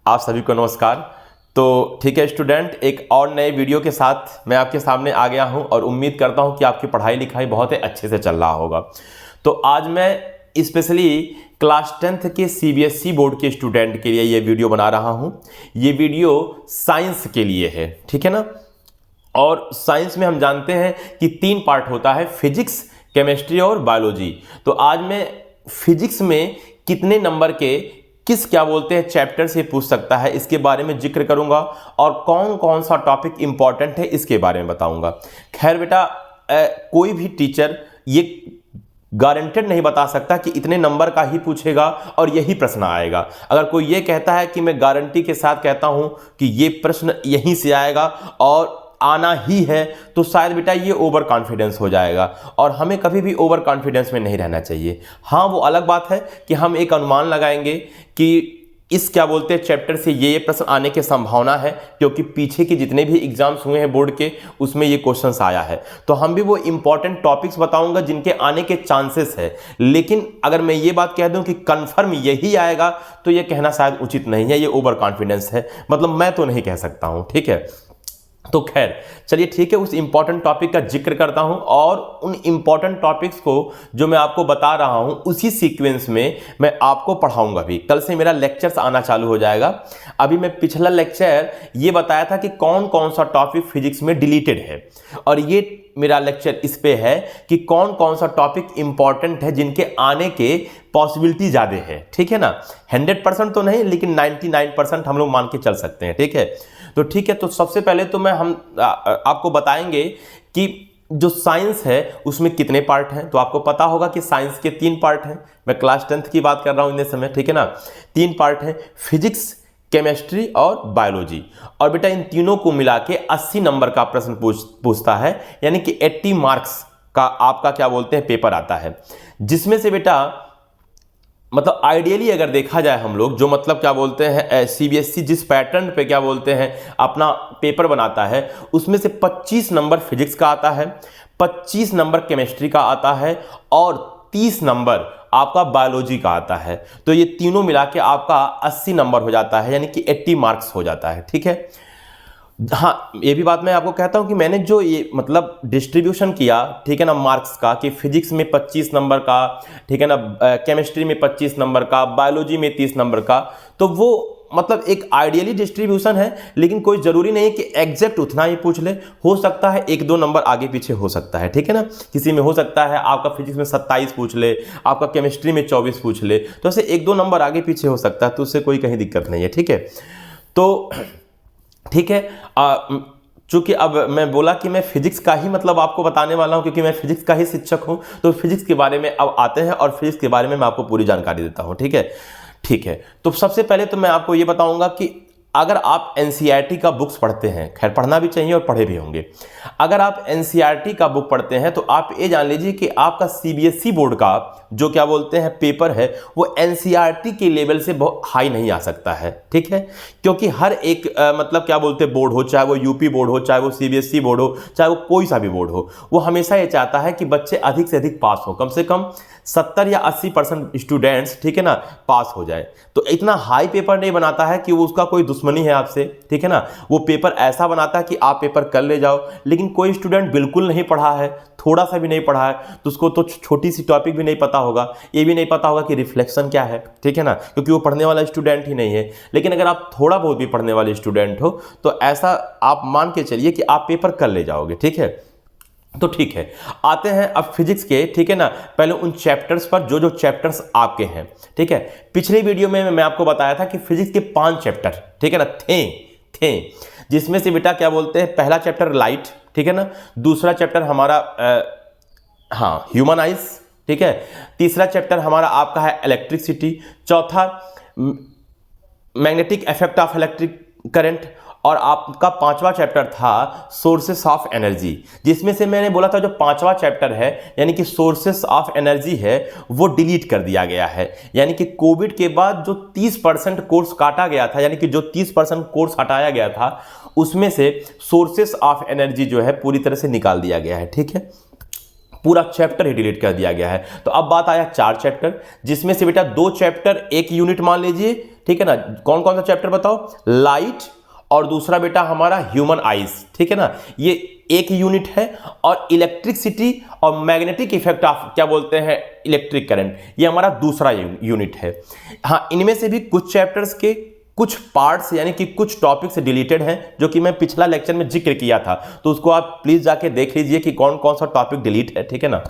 आप सभी को नमस्कार। तो ठीक है स्टूडेंट, एक और नए वीडियो के साथ मैं आपके सामने आ गया हूं और उम्मीद करता हूं कि आपकी पढ़ाई लिखाई बहुत ही अच्छे से चल रहा होगा। तो आज मैं स्पेशली क्लास 10th के सीबीएसई बोर्ड के स्टूडेंट के लिए ये वीडियो बना रहा हूं। ये वीडियो साइंस के लिए है, ठीक है ना। और साइंस में हम जानते हैं कि 3 पार्ट होता है, फिजिक्स, केमिस्ट्री और बायोलॉजी। तो आज मैं फिजिक्स में कितने नंबर के किस क्या बोलते हैं चैप्टर से पूछ सकता है इसके बारे में जिक्र करूंगा और कौन कौन सा टॉपिक इंपॉर्टेंट है इसके बारे में बताऊंगा। खैर बेटा, कोई भी टीचर ये गारंटेड नहीं बता सकता कि इतने नंबर का ही पूछेगा और यही प्रश्न आएगा। अगर कोई ये कहता है कि मैं गारंटी के साथ कहता हूं कि ये प्रश्न यहीं से आएगा और आना ही है, तो शायद बेटा ये ओवर कॉन्फिडेंस हो जाएगा और हमें कभी भी ओवर कॉन्फिडेंस में नहीं रहना चाहिए। हाँ, वो अलग बात है कि हम एक अनुमान लगाएंगे कि इस क्या बोलते हैं चैप्टर से ये प्रश्न आने की संभावना है, क्योंकि पीछे के जितने भी एग्जाम्स हुए हैं बोर्ड के उसमें ये क्वेश्चंस आया है। तो हम भी वो इंपॉर्टेंट टॉपिक्स बताऊंगा जिनके आने के चांसेस है। लेकिन अगर मैं ये बात कह दूं कि कंफर्म यही आएगा तो ये कहना शायद उचित नहीं है, ये ओवर कॉन्फिडेंस है, मतलब मैं तो नहीं कह सकता हूं, ठीक है। तो खैर चलिए ठीक है, उस इंपॉर्टेंट टॉपिक का जिक्र करता हूं और उन इंपॉर्टेंट टॉपिक्स को जो मैं आपको बता रहा हूं उसी सीक्वेंस में मैं आपको पढ़ाऊंगा भी। कल से मेरा लेक्चर्स आना चालू हो जाएगा। अभी मैं पिछला लेक्चर ये बताया था कि कौन कौन सा टॉपिक फिजिक्स में डिलीटेड है, और ये मेरा लेक्चर इस पे है कि कौन कौन सा टॉपिक इंपॉर्टेंट है जिनके आने के पॉसिबिलिटी ज़्यादा है, ठीक है ना। 100% तो नहीं, लेकिन 99% हम लोग मान के चल सकते हैं, ठीक है। तो ठीक है, तो सबसे पहले तो हम आपको बताएंगे कि जो साइंस है उसमें कितने पार्ट हैं। तो आपको पता होगा कि साइंस के 3 पार्ट हैं। मैं क्लास 10th की बात कर रहा हूं इस समय, ठीक है ना। 3 पार्ट हैं, फिजिक्स, केमिस्ट्री और बायोलॉजी। और बेटा इन तीनों को मिला के 80 नंबर का प्रश्न पूछता है, यानी कि 80 मार्क्स का आपका क्या बोलते हैं पेपर आता है, जिसमें से बेटा मतलब आइडियली अगर देखा जाए हम लोग जो मतलब क्या बोलते हैं सीबीएसई जिस पैटर्न पे क्या बोलते हैं अपना पेपर बनाता है, उसमें से 25 नंबर फिजिक्स का आता है, 25 नंबर केमिस्ट्री का आता है और 30 नंबर आपका बायोलॉजी का आता है। तो ये तीनों मिला के आपका 80 नंबर हो जाता है, यानी कि 80 मार्क्स हो जाता है, ठीक है। हाँ, ये भी बात मैं आपको कहता हूं कि मैंने जो ये मतलब डिस्ट्रीब्यूशन किया, ठीक है ना, मार्क्स का, कि फिजिक्स में 25 नंबर का, ठीक है ना, केमिस्ट्री में 25 नंबर का, बायोलॉजी में 30 नंबर का, तो वो मतलब एक आइडियली डिस्ट्रीब्यूशन है। लेकिन कोई जरूरी नहीं है कि एग्जैक्ट उतना ही पूछ ले, हो सकता है 1-2 नंबर आगे पीछे हो सकता है, ठीक है ना। किसी में हो सकता है आपका फिजिक्स में 27 पूछ ले, आपका केमिस्ट्री में 24 पूछ ले, तो ऐसे 1-2 नंबर आगे पीछे हो सकता है, तो उससे कोई कहीं दिक्कत नहीं है, ठीक है। तो ठीक है, चूंकि अब मैं बोला कि मैं फिजिक्स का ही मतलब आपको बताने वाला हूं, क्योंकि मैं फिजिक्स का ही शिक्षक हूं, तो फिजिक्स के बारे में अब आते हैं और फिजिक्स के बारे में मैं आपको पूरी जानकारी देता हूं, ठीक है। ठीक है, तो सबसे पहले तो मैं आपको ये बताऊंगा कि अगर आप एनसीईआरटी का बुक्स पढ़ते हैं, खैर पढ़ना भी चाहिए और पढ़े भी होंगे, अगर आप एनसीईआरटी का बुक पढ़ते हैं तो आप ये जान लीजिए कि आपका सीबीएसई बोर्ड का जो क्या बोलते हैं पेपर है वो एनसीईआरटी के लेवल से बहुत हाई नहीं आ सकता है, ठीक है। क्योंकि हर एक मतलब क्या बोलते हैं बोर्ड हो, चाहे वो यूपी बोर्ड हो, चाहे वो सीबीएसई बोर्ड हो, चाहे वो कोई सा भी बोर्ड हो, वो हमेशा ये चाहता है कि बच्चे अधिक से अधिक पास हो, कम से कम 70 या 80% स्टूडेंट्स, ठीक है ना, पास हो जाए। तो इतना हाई पेपर नहीं बनाता है कि वो उसका कोई दुश्मनी है आपसे, ठीक है ना। वो पेपर ऐसा बनाता है कि आप पेपर कर ले जाओ। लेकिन कोई स्टूडेंट बिल्कुल नहीं पढ़ा है, थोड़ा सा भी नहीं पढ़ा है, तो उसको तो छोटी सी टॉपिक भी नहीं पता होगा, ये भी नहीं पता होगा कि रिफ्लेक्शन क्या है, ठीक है ना, क्योंकि वो पढ़ने वाला स्टूडेंट ही नहीं है। लेकिन अगर आप थोड़ा बहुत भी पढ़ने वाले स्टूडेंट हो तो ऐसा आप मान के चलिए कि आप पेपर कर ले जाओगे, ठीक है। तो ठीक है, आते हैं अब फिजिक्स के, ठीक है ना, पहले उन चैप्टर्स पर जो जो चैप्टर्स आपके हैं, ठीक है। पिछले वीडियो में मैं आपको बताया था कि फिजिक्स के 5 चैप्टर, ठीक है ना, थे जिसमें से बेटा क्या बोलते हैं पहला चैप्टर लाइट, ठीक है ना, दूसरा चैप्टर हमारा हाँ ह्यूमन आइज, ठीक है, तीसरा चैप्टर हमारा आपका है इलेक्ट्रिसिटी, चौथा magnetic effect of electric current, और आपका 5वां चैप्टर था सोर्सेस ऑफ एनर्जी, जिसमें से मैंने बोला था जो 5वां चैप्टर है यानी कि सोर्सेस ऑफ एनर्जी है वो डिलीट कर दिया गया है। यानी कि कोविड के बाद जो 30% कोर्स काटा गया था, यानी कि जो 30% कोर्स हटाया गया था, उसमें से सोर्सेस ऑफ एनर्जी जो है पूरी तरह से निकाल दिया गया है, ठीक है। पूरा चैप्टर ही डिलीट कर दिया गया है। तो अब बात आया 4 चैप्टर, जिसमें से बेटा 2 चैप्टर एक यूनिट मान लीजिए, ठीक है ना। कौन कौन सा चैप्टर बताओ? लाइट, और दूसरा बेटा हमारा ह्यूमन आइज, ठीक है ना। ये एक यूनिट है। और इलेक्ट्रिसिटी और मैग्नेटिक इफेक्ट ऑफ क्या बोलते हैं इलेक्ट्रिक करंट, ये हमारा दूसरा यूनिट है। हाँ, इनमें से भी कुछ चैप्टर्स के कुछ पार्ट्स यानी कि कुछ टॉपिक्स डिलीटेड हैं, जो कि मैं पिछला लेक्चर में जिक्र किया था, तो उसको आप प्लीज जाके देख लीजिए कि कौन कौन सा टॉपिक डिलीट है, ठीक है ना।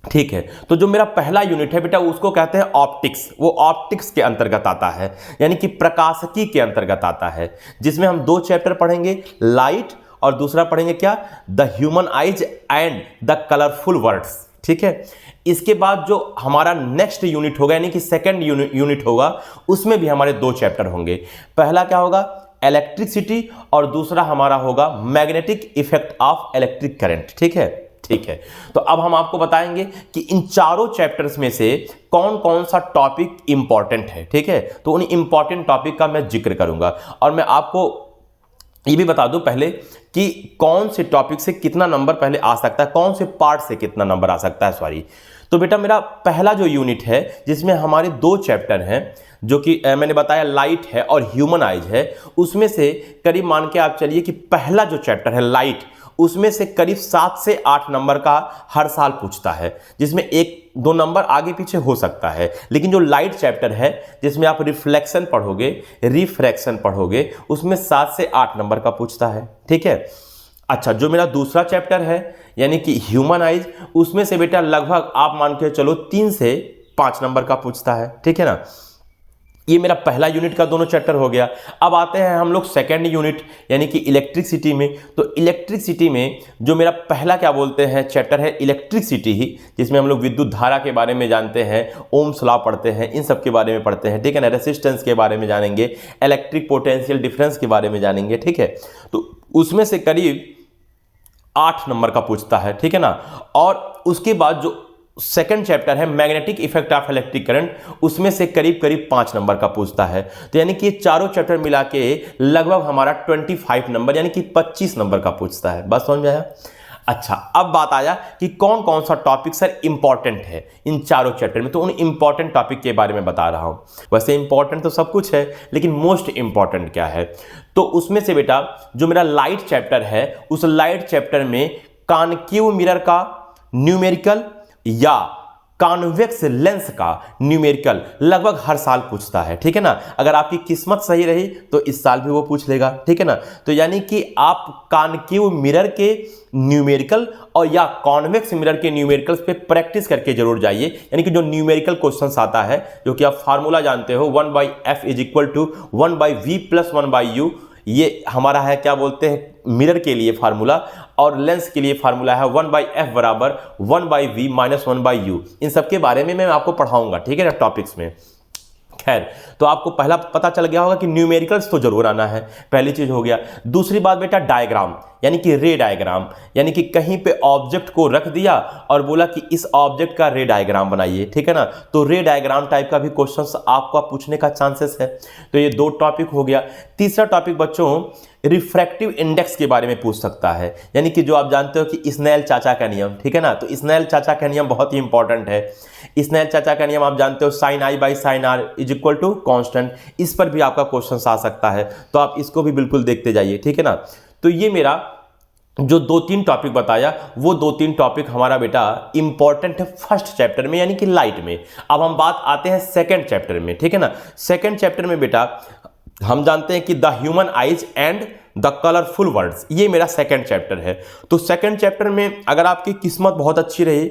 ठीक है, तो जो मेरा पहला यूनिट है बेटा उसको कहते हैं ऑप्टिक्स। वो ऑप्टिक्स के अंतर्गत आता है, यानी कि प्रकाशिकी के अंतर्गत आता है, जिसमें हम 2 चैप्टर पढ़ेंगे, लाइट और दूसरा पढ़ेंगे क्या, the human eyes and the colourful words, ठीक है। इसके बाद जो हमारा नेक्स्ट यूनिट होगा यानी कि सेकंड यूनिट होगा, उसमें भी हमारे 2 चैप्टर होंगे। पहला क्या होगा, इलेक्ट्रिसिटी, और दूसरा हमारा होगा magnetic effect of electric current, ठीक है। ठीक है, तो अब हम आपको बताएंगे कि इन चारों चैप्टर्स में से कौन कौन सा टॉपिक इंपॉर्टेंट है, ठीक है। तो उन इंपॉर्टेंट टॉपिक का मैं जिक्र करूंगा, और मैं आपको ये भी बता दूं पहले कि कौन से टॉपिक से कितना नंबर पहले आ सकता है, कौन से पार्ट से कितना नंबर आ सकता है, सॉरी। तो बेटा मेरा पहला जो यूनिट है जिसमें हमारे 2 चैप्टर हैं, जो कि मैंने बताया लाइट है और ह्यूमन आइज है, उसमें से करीब मान के आप चलिए कि पहला जो चैप्टर है लाइट, उसमें से करीब 7 से 8 नंबर का हर साल पूछता है, जिसमें 1-2 नंबर आगे पीछे हो सकता है। लेकिन जो लाइट चैप्टर है जिसमें आप रिफ्लेक्शन पढ़ोगे, रिफ्रैक्शन पढ़ोगे, उसमें 7 से 8 नंबर का पूछता है, ठीक है। अच्छा, जो मेरा दूसरा चैप्टर है यानी कि ह्यूमन आइज, उसमें से बेटा लगभग आप मान के चलो 3 से 5 नंबर का पूछता है, ठीक है ना। ये मेरा पहला यूनिट का दोनों चैप्टर हो गया। अब आते हैं हम लोग सेकेंड यूनिट यानी कि इलेक्ट्रिसिटी में। तो इलेक्ट्रिसिटी में जो मेरा पहला क्या बोलते हैं चैप्टर है इलेक्ट्रिसिटी ही, जिसमें हम लोग विद्युत धारा के बारे में जानते हैं, ओम्स लॉ पढ़ते हैं, इन सब के बारे में पढ़ते हैं, ठीक है ना। रेसिस्टेंस के बारे में जानेंगे, इलेक्ट्रिक पोटेंशियल डिफरेंस के बारे में जानेंगे, ठीक है। तो उसमें से करीब 8 नंबर का पूछता है, ठीक है ना। और उसके बाद जो सेकंड चैप्टर है magnetic effect of electric current, उसमें से करीब करीब 5 नंबर का पूछता है। तो यानी कि ये चारों चैप्टर मिला के लगभग हमारा 25 नंबर यानी कि 25 नंबर का पूछता है। बस समझ में आया। अच्छा, अब बात आया कि कौन कौन सा टॉपिक सर इंपॉर्टेंट है इन चारों चैप्टर में। तो उन इंपॉर्टेंट टॉपिक के बारे में बता रहा हूं। वैसे इंपॉर्टेंट तो सब कुछ है, लेकिन मोस्ट इंपॉर्टेंट क्या है, तो उसमें से बेटा जो मेरा लाइट चैप्टर है, उस लाइट चैप्टर में कॉनकेव मिरर का न्यूमेरिकल या कॉन्वेक्स लेंस का न्यूमेरिकल लगभग हर साल पूछता है, ठीक है ना। अगर आपकी किस्मत सही रही तो इस साल भी वो पूछ लेगा, ठीक है ना। तो यानी कि आप कॉनकेव मिरर के न्यूमेरिकल और या कॉन्वेक्स मिरर के न्यूमेरिकल्स पे प्रैक्टिस करके जरूर जाइए। यानी कि जो न्यूमेरिकल क्वेश्चंस आता है, जो कि आप फार्मूला जानते हो 1/f = 1/v + 1/u, ये हमारा है क्या बोलते हैं मिरर के लिए फार्मूला, और लेंस के लिए फार्मूला है 1/f = 1/v - 1/u। इन सब के बारे में मैं आपको पढ़ाऊंगा, ठीक है ना, टॉपिक्स में। खैर, तो आपको पहला पता चल गया होगा कि न्यूमेरिकल्स तो जरूर आना है, पहली चीज हो गया। दूसरी बात बेटा डायग्राम यानी कि रे डायग्राम, यानी कि कहीं पे ऑब्जेक्ट को रख दिया और बोला कि इस ऑब्जेक्ट का रे डायग्राम बनाइए, ठीक है ना। तो रे डायग्राम टाइप का भी क्वेश्चंस आपको पूछने का चांसेस है। तो ये 2 टॉपिक हो गया। तीसरा टॉपिक बच्चों रिफ्रैक्टिव इंडेक्स के बारे में पूछ सकता है, यानी कि जो आप जानते हो कि स्नेल चाचा का नियम, ठीक है ना। तो स्नेल चाचा का नियम बहुत ही इंपॉर्टेंट है। स्नेल चाचा का नियम आप जानते हो, sin I / sin r = constant. इस पर भी आपका क्वेश्चन आ सकता है, तो आप इसको भी बिल्कुल देखते जाइए, ठीक है ना। तो ये मेरा जो 2-3 टॉपिक बताया, वो 2-3 टॉपिक हमारा बेटा इंपॉर्टेंट है फर्स्ट चैप्टर में यानी कि लाइट में। अब हम बात आते हैं सेकंड चैप्टर में, ठीक है ना। सेकंड चैप्टर में बेटा हम जानते हैं कि the human eyes and the colourful words, ये मेरा सेकंड चैप्टर है। तो सेकंड चैप्टर में अगर आपकी किस्मत बहुत अच्छी रही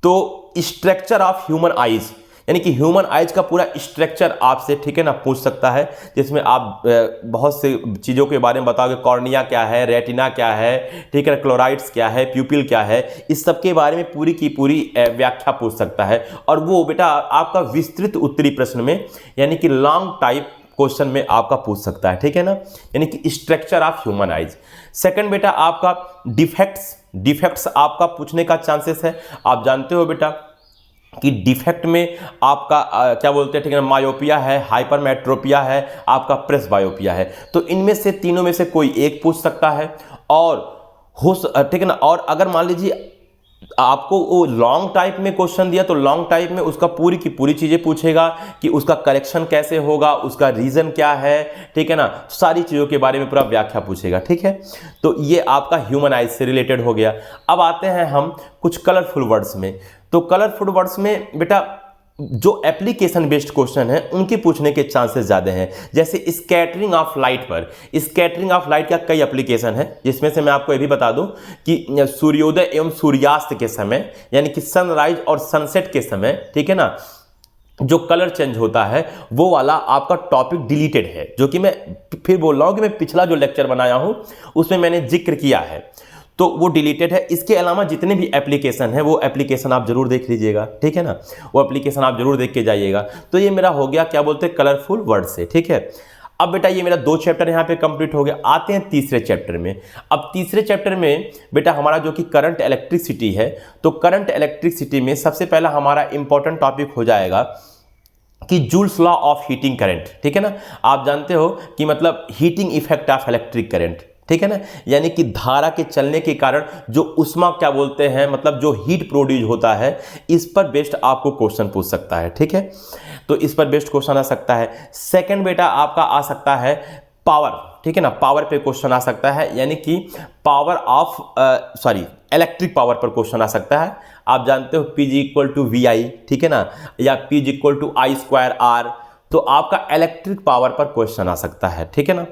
तो स्ट्रक्चर ऑफ ह्यूमन आइज यानी कि ह्यूमन आइज का पूरा स्ट्रक्चर आपसे, ठीक है ना, पूछ सकता है, जिसमें आप बहुत से चीज़ों के बारे में बताओगे। कॉर्निया क्या है, रेटिना क्या है, ठीक है, क्लोराइड्स क्या है, प्यूपिल क्या है, इस सब के बारे में पूरी की पूरी व्याख्या पूछ सकता है। और वो बेटा आपका विस्तृत उत्तरी प्रश्न में यानी कि लॉन्ग टाइप क्वेश्चन में आपका पूछ सकता है, ठीक है ना। यानी कि structure of human eyes. Second बेटा आपका डिफेक्ट्स आपका पूछने का चांसेस है। आप जानते हो बेटा कि डिफेक्ट में आपका क्या बोलते हैं, ठीक है ना, मायोपिया है, हाइपरमेट्रोपिया है, आपका प्रेसबायोपिया है। तो इनमें से तीनों में से कोई एक पूछ सकता है, और ठीक है ना। और अगर मान लीजिए आपको वो लॉन्ग टाइप में क्वेश्चन दिया तो लॉन्ग टाइप में उसका पूरी की पूरी चीजें पूछेगा कि उसका करेक्शन कैसे होगा, उसका रीजन क्या है, ठीक है ना, सारी चीजों के बारे में पूरा व्याख्या पूछेगा, ठीक है। तो ये आपका ह्यूमन आइज से रिलेटेड हो गया। अब आते हैं हम कुछ कलरफुल वर्ड्स में। तो कलरफुल वर्ड्स में बेटा जो एप्लीकेशन बेस्ड क्वेश्चन है उनके पूछने के चांसेस ज़्यादा हैं। जैसे स्कैटरिंग ऑफ लाइट पर, स्कैटरिंग ऑफ लाइट का कई एप्लीकेशन है, जिसमें से मैं आपको ये भी बता दूं कि सूर्योदय एवं सूर्यास्त के समय, यानी कि सनराइज और सनसेट के समय, ठीक है ना, जो कलर चेंज होता है वो वाला आपका टॉपिक डिलीटेड है, जो कि मैं फिर बोल रहा हूं कि मैं पिछला जो लेक्चर बनाया हूं उसमें मैंने जिक्र किया है, तो वो डिलीटेड है। इसके अलावा जितने भी एप्लीकेशन है वो एप्लीकेशन आप जरूर देख लीजिएगा, ठीक है ना, वो एप्लीकेशन आप जरूर देख के जाइएगा। तो ये मेरा हो गया क्या बोलते हैं कलरफुल वर्ड से, ठीक है। अब बेटा ये मेरा 2 चैप्टर यहाँ पे कंप्लीट हो गया। आते हैं तीसरे चैप्टर में। अब तीसरे चैप्टर में बेटा हमारा जो कि करंट इलेक्ट्रिसिटी है, तो करंट इलेक्ट्रिसिटी में सबसे पहला हमारा इंपॉर्टेंट टॉपिक हो जाएगा कि joules law of heating current, ठीक है ना। आप जानते हो कि मतलब heating effect of electric current, ठीक है ना, यानी कि धारा के चलने के कारण जो उष्मा क्या बोलते हैं, मतलब जो हीट प्रोड्यूस होता है, इस पर बेस्ड आपको क्वेश्चन पूछ सकता है, ठीक है। तो इस पर बेस्ड क्वेश्चन आ सकता है। सेकंड बेटा आपका आ सकता है पावर, ठीक है ना, पावर पे क्वेश्चन आ सकता है, यानी कि पावर ऑफ इलेक्ट्रिक पावर पर क्वेश्चन आ सकता है। आप जानते हो P = VI, ठीक है ना, या P = I²R, तो आपका इलेक्ट्रिक पावर पर क्वेश्चन आ सकता है, ठीक है ना।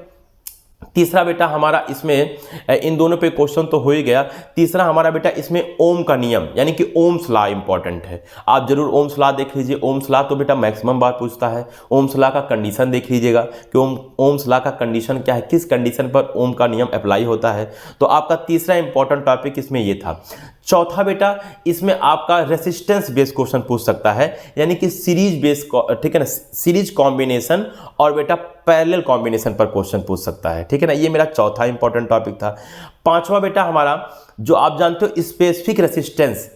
तीसरा बेटा हमारा इसमें, इन दोनों पे क्वेश्चन तो हो ही गया। तीसरा हमारा बेटा इसमें ओम का नियम, यानी कि ओम्स लॉ इंपॉर्टेंट है। आप जरूर ओम्स लॉ देख लीजिए। ओम्स लॉ तो बेटा मैक्सिमम बार पूछता है। ओम्स लॉ का कंडीशन देख लीजिएगा कि ओम्स लॉ का कंडीशन क्या है, किस कंडीशन पर ओम का नियम अप्लाई होता है। तो आपका तीसरा इंपॉर्टेंट टॉपिक इसमें ये था। चौथा बेटा इसमें आपका रेसिस्टेंस बेस्ड क्वेश्चन पूछ सकता है, यानी कि सीरीज बेस्ड, ठीक है ना, सीरीज कॉम्बिनेशन और बेटा पैरेलल कॉम्बिनेशन पर क्वेश्चन पूछ सकता है, ठीक है ना। ये मेरा चौथा इंपॉर्टेंट टॉपिक था। पांचवा बेटा हमारा जो आप जानते हो स्पेसिफिक रेसिस्टेंस,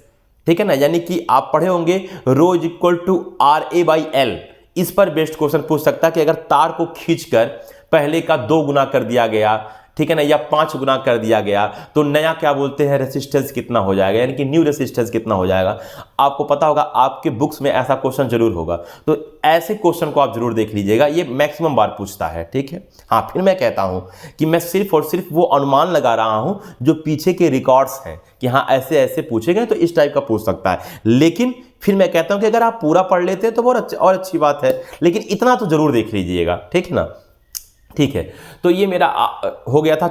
ठीक है ना, यानी कि आप पढ़े होंगे ρ = RA/L, इस पर बेस्ड क्वेश्चन पूछ सकता है कि अगर तार को खींचकर पहले का 2 गुना कर दिया गया, ठीक है ना, या 5 गुना कर दिया गया, तो नया क्या बोलते हैं रेसिस्टेंस कितना हो जाएगा, यानी कि न्यू रेसिस्टेंस कितना हो जाएगा। आपको पता होगा आपके बुक्स में ऐसा क्वेश्चन जरूर होगा, तो ऐसे क्वेश्चन को आप जरूर देख लीजिएगा, ये मैक्सिमम बार पूछता है, ठीक है। हाँ, फिर मैं कहता हूं कि मैं सिर्फ और सिर्फ वो अनुमान लगा रहा हूं जो पीछे के रिकॉर्ड्स हैं कि हाँ ऐसे ऐसे पूछे गए तो इस टाइप का पूछ सकता है। लेकिन फिर मैं कहता हूं कि अगर आप पूरा पढ़ लेते हैं तो बहुत और अच्छी बात है, लेकिन इतना तो जरूर देख लीजिएगा, ठीक है ना। ठीक है, तो ये मेरा हो गया था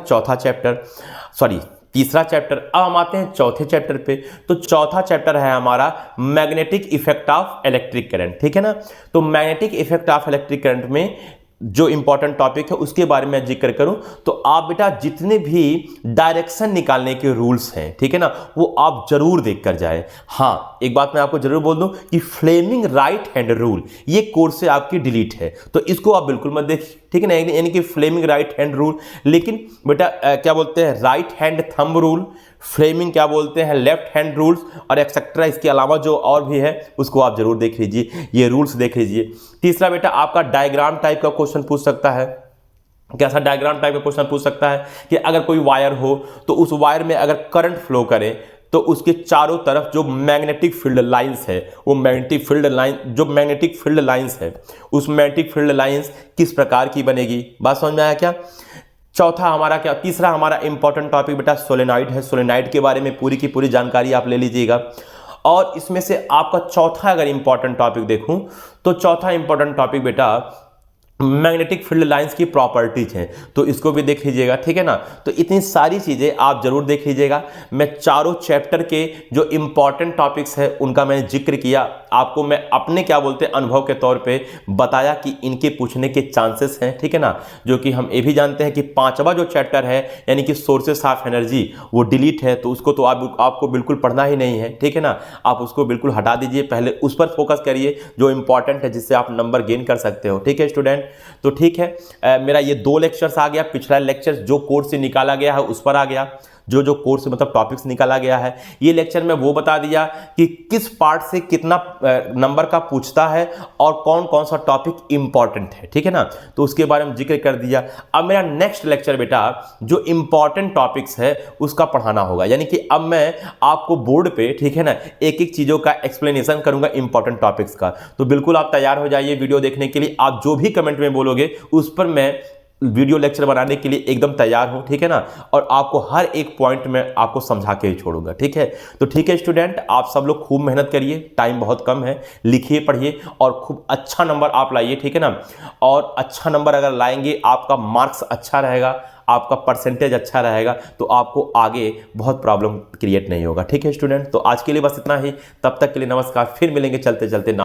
तीसरा चैप्टर। अब हम आते हैं चौथे चैप्टर पे। तो चौथा चैप्टर है हमारा magnetic effect of electric current, ठीक है ना। तो magnetic effect of electric current में जो इंपॉर्टेंट टॉपिक है उसके बारे में जिक्र करूं तो आप बेटा जितने भी डायरेक्शन निकालने के रूल्स हैं, ठीक है ना, वो आप जरूर देख कर जाएं। हाँ, एक बात मैं आपको जरूर बोल दूं कि फ्लेमिंग राइट हैंड रूल ये कोर्स से आपकी डिलीट है, तो इसको आप बिल्कुल मत देखिए, ठीक है ना, यानी कि फ्लेमिंग राइट हैंड रूल। लेकिन बेटा क्या बोलते हैं right hand thumb rule, Fleming क्या बोलते हैं लेफ्ट हैंड रूल्स और एक्सेट्रा, इसके अलावा जो और भी है उसको आप जरूर देख लीजिए, ये रूल्स देख लीजिए। तीसरा बेटा आपका डायग्राम टाइप का क्वेश्चन पूछ सकता है। कैसा डायग्राम टाइप का क्वेश्चन पूछ सकता है कि अगर कोई वायर हो तो उस वायर में अगर करंट फ्लो करे तो उसके चारों तरफ जो मैग्नेटिक फील्ड लाइंस है, वो मैग्नेटिक फील्ड लाइंस है, उस मैग्नेटिक फील्ड लाइंस किस प्रकार की बनेगी। बात समझ में आया क्या। तीसरा हमारा इंपॉर्टेंट टॉपिक बेटा सोलेनॉइड है। सोलेनॉइड के बारे में पूरी की पूरी जानकारी आप ले लीजिएगा। और इसमें से आपका चौथा अगर इंपॉर्टेंट टॉपिक देखूं तो चौथा इंपॉर्टेंट टॉपिक बेटा मैग्नेटिक फील्ड लाइंस की प्रॉपर्टीज हैं, तो इसको भी देख लीजिएगा, ठीक है ना। तो इतनी सारी चीजें आप जरूर देख लीजिएगा। मैं चारों चैप्टर के जो इंपॉर्टेंट टॉपिक्स है उनका मैंने जिक्र किया, आपको मैं अपने क्या बोलते हैं अनुभव के तौर पे बताया कि इनके पूछने के चांसेस हैं, ठीक है ना। जो कि हम ये भी जानते हैं कि 5वां जो चैप्टर है यानी कि सोर्सेस ऑफ एनर्जी वो डिलीट है, तो उसको तो आपको बिल्कुल पढ़ना ही नहीं है, ठीक है ना। आप उसको बिल्कुल हटा दीजिए, पहले उस पर फोकस करिए जो इंपॉर्टेंट है, जिससे आप नंबर गेन कर सकते हो, ठीक है स्टूडेंट। तो ठीक है, मेरा ये 2 लेक्चर्स आ गया। पिछला लेक्चर जो कोर्स से निकाला गया है उस पर आ गया, जो जो कोर्स मतलब टॉपिक्स निकाला गया है। ये लेक्चर में वो बता दिया कि किस पार्ट से कितना नंबर का पूछता है और कौन कौन सा टॉपिक इंपॉर्टेंट है, ठीक है ना, तो उसके बारे में जिक्र कर दिया। अब मेरा नेक्स्ट लेक्चर बेटा जो इंपॉर्टेंट टॉपिक्स है उसका पढ़ाना होगा, यानी कि अब मैं आपको बोर्ड पे, ठीक है ना, एक एक चीजों का एक्सप्लेनेशन करूंगा इंपॉर्टेंट टॉपिक्स का। तो बिल्कुल आप तैयार हो जाइए वीडियो देखने के लिए। आप जो भी कमेंट में बोलोगे उस पर मैं वीडियो लेक्चर बनाने के लिए एकदम तैयार हूं, ठीक है ना, और आपको हर एक पॉइंट में आपको समझा के ही छोड़ूंगा, ठीक है। तो ठीक है स्टूडेंट, आप सब लोग खूब मेहनत करिए, टाइम बहुत कम है, लिखिए पढ़िए और खूब अच्छा नंबर आप लाइए, ठीक है ना। और अच्छा नंबर अगर लाएंगे, आपका मार्क्स अच्छा रहेगा, आपका परसेंटेज अच्छा रहेगा, तो आपको आगे बहुत प्रॉब्लम क्रिएट नहीं होगा, ठीक है स्टूडेंट। तो आज के लिए बस इतना ही, तब तक के लिए नमस्कार, फिर मिलेंगे चलते चलते ना।